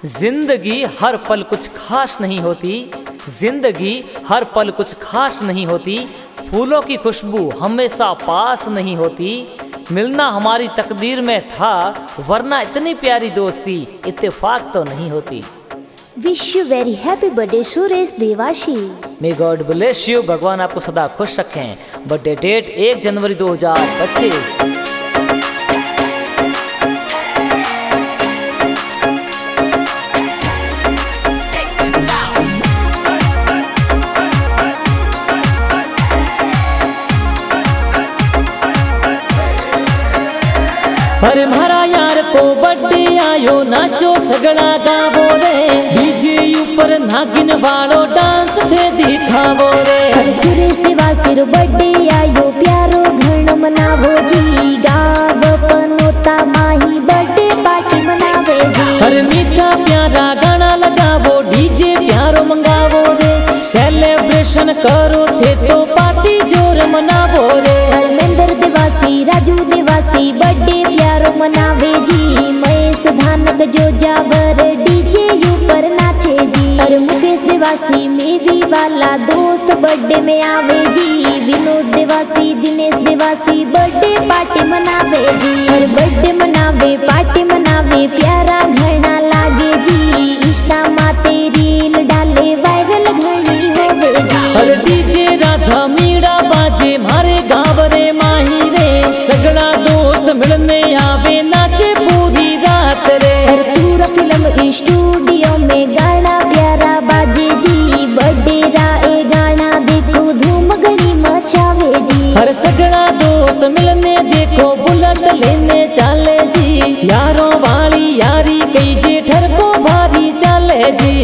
जिंदगी हर पल कुछ खास नहीं होती, जिंदगी हर पल कुछ खास नहीं होती, फूलों की खुशबू हमेशा पास नहीं होती, मिलना हमारी तकदीर में था वरना इतनी प्यारी दोस्ती इत्तेफाक तो नहीं होती। Wish you very happy birthday Suresh Dewasi. May God bless you, भगवान आपको सदा खुश रखें। बर्थडे डेट 1 जनवरी 2025। अरे म्हारा यार को बर्थडे आयो, नाचो सगड़ा गावो रे, डीजे ऊपर नागिन वालो डांस थे दिखावो रे। अरे सुरेश देवासी रो बर्थडे आयो, प्यारो घणो मनावो जी, गाव पनोता माही बर्थडे पार्टी मनावे जी। अरे मीठा प्यारा गाना लगावो, डीजे प्यारो मंगावो रे, सेलिब्रेशन करो थे तो पार्टी जोर मनावो रे। धर्मेंद्र देवासी राजू देवासी बर्थडे प्यारो मनावे जी, महेश धानक जो जावर डीजे ऊपर नाचे जी। अरे मुकेश देवासी मेवी वाला दोस्त बर्थडे में आवे जी, विनोद देवासी दिनेश देवासी बर्थडे पार्टी मनावे जी। अरे बर्थडे मनावे पार्टी मनावे प्यारा घना लागे जी, इंस्टा माते रील डाले वायरल घनी होवे जी। अरे डीजे राधा मीरा बाजे मारे गाँव रे माही रे, सगड़ा दोस्त मिलने आवे नाचे पूरी रात रे। पूरा फिल्म स्टूडियो में गाना प्यारा बाजे जी, बर्थडे रा ए गाना देखो धूम घनी मचावे जी। हर सगड़ा दोस्त मिलने देखो बुलेट लेने चाले जी, यारों वाली यारी कई जेठर को भारी चाले जी।